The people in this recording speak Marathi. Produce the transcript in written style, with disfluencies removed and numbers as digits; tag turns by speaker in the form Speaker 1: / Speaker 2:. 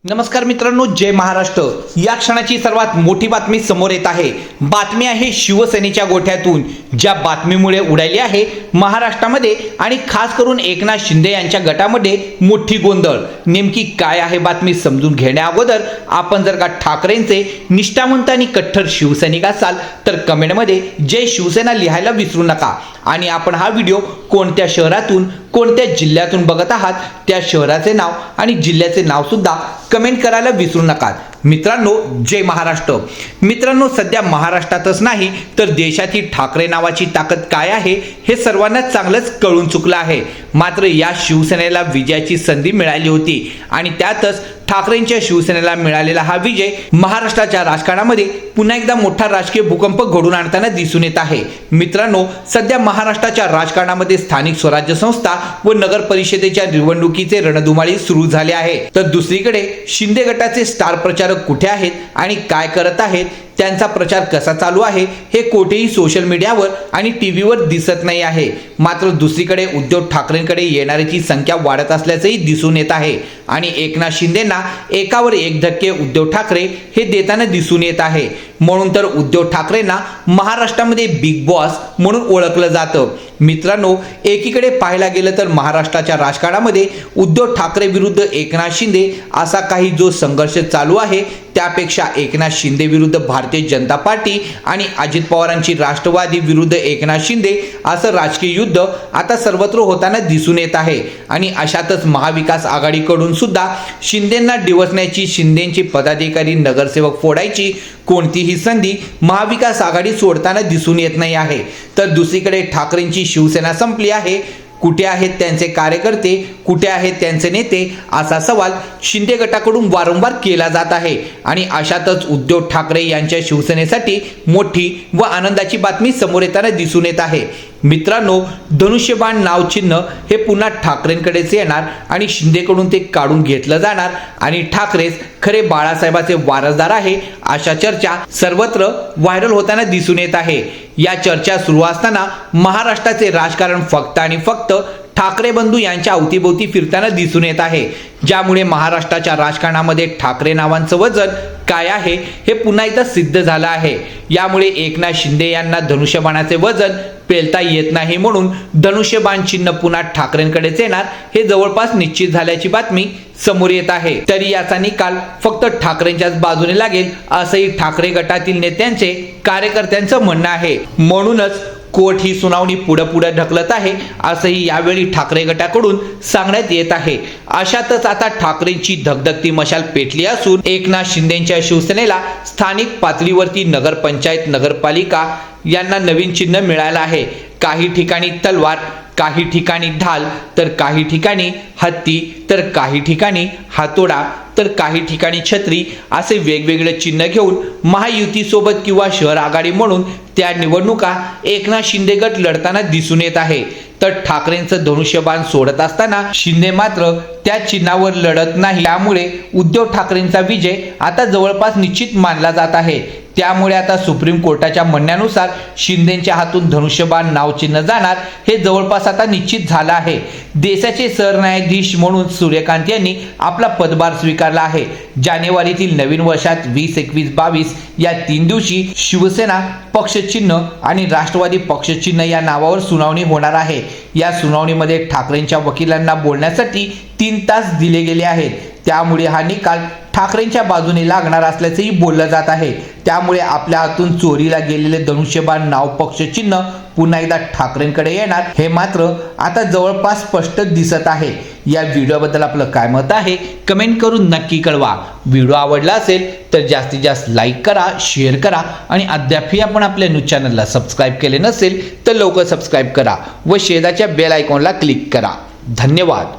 Speaker 1: नमस्कार मित्रांनो, जय महाराष्ट्र। या क्षणाची सर्वात मोठी बातमी समोर येत आहे। बातमी आहे शिवसेनेच्या गोठ्यातून, ज्या बातमीमुळे उडाली आहे महाराष्ट्रामध्ये आणि खास करून एकनाथ शिंदे यांच्या गटामध्ये मोठी गोंधळ। नेमकी काय आहे बातमी समजून घेण्या अगोदर आपण जर का ठाकरेंचे निष्ठावंत आणि कट्टर शिवसैनिक असाल तर कमेंटमध्ये जय शिवसेना लिहायला विसरू नका। आणि आपण हा व्हिडिओ कोणत्या शहरातून कोणत्या जिल्ह्यातून बघत आहात त्या शहराचे नाव आणि जिल्ह्याचे नाव सुद्धा कमेंट करायला विसरू नका। मित्रांनो, जय महाराष्ट्र। मित्रांनो, सध्या महाराष्ट्रातच नाही तर देशातील ठाकरे नावाची ताकद काय आहे हे सर्वांना चांगलंच कळून चुकलं आहे। मात्र या शिवसेनेला विजयाची संधी मिळाली होती आणि त्यातच ठाकरेंच्या शिवसेनेला मिळालेला हा विजय महाराष्ट्राच्या राजकारणामध्ये पुन्हा एकदा मोठा राजकीय भूकंप घडून आणताना दिसून येत आहे। मित्रांनो, सध्या महाराष्ट्राच्या राजकारणामध्ये स्थानिक स्वराज्य संस्था व नगर परिषदेच्या निवडणुकीचे रणधुमाळी सुरू झाले आहे, तर दुसरीकडे शिंदे गटाचे स्टार प्रचारक कुठे आहेत आणि काय करत आहेत, त्यांचा प्रचार कसा चालू आहे हे कोठेही सोशल मीडियावर आणि टीव्हीवर दिसत नाही आहे। मात्र दुसरीकडे उद्धव ठाकरेंकडे येणाऱ्याची संख्या वाढत असल्याचंही दिसून येत आहे आणि एकनाथ शिंदेंना एकावर एक धक्के उद्धव ठाकरे हे देताना दिसून येत आहे। म्हणून तर उद्धव ठाकरेंना महाराष्ट्रामध्ये बिग बॉस म्हणून ओळखलं जातं। मित्रांनो, एकीकडे पाहायला गेलं तर महाराष्ट्राच्या राजकारणामध्ये उद्धव ठाकरे विरुद्ध एकनाथ शिंदे असा काही जो संघर्ष चालू आहे, त्यापेक्षा एकनाथ शिंदे विरुद्ध भारतीय जनता पार्टी आणि अजित पवारांची राष्ट्रवादी विरुद्ध एकनाथ शिंदे असं राजकीय युद्ध आता सर्वत्र होताना दिसून येत आहे। आणि अशातच महाविकास आघाडीकडून सुद्धा शिंदेंना डिवचण्याची, शिंदेंची पदाधिकारी नगरसेवक फोडायची कोणतीही संधी महाविकास आघाडी सोडताना दिसून येत नाही आहे। तर दुसरीकडे ठाकरेंची शिवसेना संपली आहे। कुठे आहेत त्यांचे कार्यकर्ते, कुठे आहेत त्यांचे नेते, असा सवाल शिंदे गटाकडून वारंवार केला जात आहे। आणि अशातच उद्धव ठाकरे यांच्या शिवसेनेसाठी मोठी व आनंदाची बातमी समोर येताना दिसून येत आहे। मित्रांनो, धनुष्यबाण नाव चिन्ह हे पुन्हा ठाकरेंकडेच येणार आणि शिंदेकडून ते काढून घेतलं जाणार आणि ठाकरेच खरे बाळासाहेबाचे वारसदार आहे, अशा चर्चा सर्वत्र व्हायरल होताना दिसून येत आहे। या चर्चा सुरू असताना महाराष्ट्राचे राजकारण फक्त आणि फक्त ठाकरे बंधू यांच्या अवतीभोवती फिरताना दिसून येत आहे, ज्यामुळे महाराष्ट्राच्या राजकारणामध्ये ठाकरे नावांचं वजन काय आहे हे पुन्हा एकदा सिद्ध झालं आहे। यामुळे एकनाथ शिंदे यांना धनुष्यबाणाचे वजन पेलता येत नाही, म्हणून धनुष्यबाण चिन्ह पुन्हा ठाकरेंकडेच येणार हे जवळपास निश्चित झाल्याची बातमी समोर येत आहे। तरी याचा निकाल फक्त ठाकरेंच्याच बाजूने लागेल असंही ठाकरे गटातील नेत्यांचे, कार्यकर्त्यांचं म्हणणं आहे। म्हणूनच कोर्ट ही सुनावणी पुढे ढकलत आहे असंही यावेळी ठाकरे गटाकडून सांगण्यात येत आहे। अशातच आता ठाकरेंची धगधगती मशाल पेटली असून एकनाथ शिंदेच्या शिवसेनेला स्थानिक पातळीवरती नगरपंचायत, नगरपालिका यांना नवीन चिन्ह मिळालं आहे। काही ठिकाणी तलवार, काही ठिकाणी ढाल, तर काही ठिकाणी हत्ती, तर काही ठिकाणी हातोडा, तर काही ठिकाणी छत्री असे वेगवेगळे चिन्ह घेऊन महायुतीसोबत किंवा शहर आघाडी म्हणून त्या निवडणुका एकनाथ शिंदे गट लढताना दिसून येत आहे। तर ठाकरेंचं धनुष्यबाण सोडत असताना शिंदे मात्र त्या चिन्हावर लढत नाही, त्यामुळे उद्धव ठाकरेंचा विजय आता जवळपास निश्चित मानला जात आहे। त्यामुळे आता सुप्रीम कोर्टाच्या म्हणण्यानुसार शिंदेच्या हातून धनुष्यबाण नाव चिन्ह जाणार हे जवळपास आता निश्चित झालं आहे। देशाचे सरन्यायाधीश म्हणून सूर्यकांत यांनी आपला पदभार स्वीकारला आहे। जानेवारीतील नवीन वर्षात 20, 21, 22 या 3 दिवशी शिवसेना पक्षचिन्ह आणि राष्ट्रवादी पक्षचिन्ह या नावावर सुनावणी होणार आहे। या सुनावणीमध्ये ठाकरेंच्या वकिलांना बोलण्यासाठी 3 तास दिले गेले आहेत। त्यामुळे हा निकाल ठाकरेंच्या बाजूने लागणार असल्याचंही बोललं जात आहे। त्यामुळे आपल्या हातून चोरीला गेलेले धनुष्यबाण नाव पक्षचिन्ह पुन्हा एकदा ठाकरेंकडे येणार हे मात्र आता जवळपास स्पष्ट दिसत आहे। या व्हिडिओबद्दल आपलं काय मत आहे कमेंट करून नक्की कळवा। व्हिडिओ आवडला असेल तर जास्तीत जास्त लाईक करा, शेअर करा आणि अद्यापही आपण आपल्या न्यूज चॅनलला सबस्क्राईब केले नसेल तर लवकर सबस्क्राईब करा व शेजारच्या बेल आयकॉनला क्लिक करा। धन्यवाद।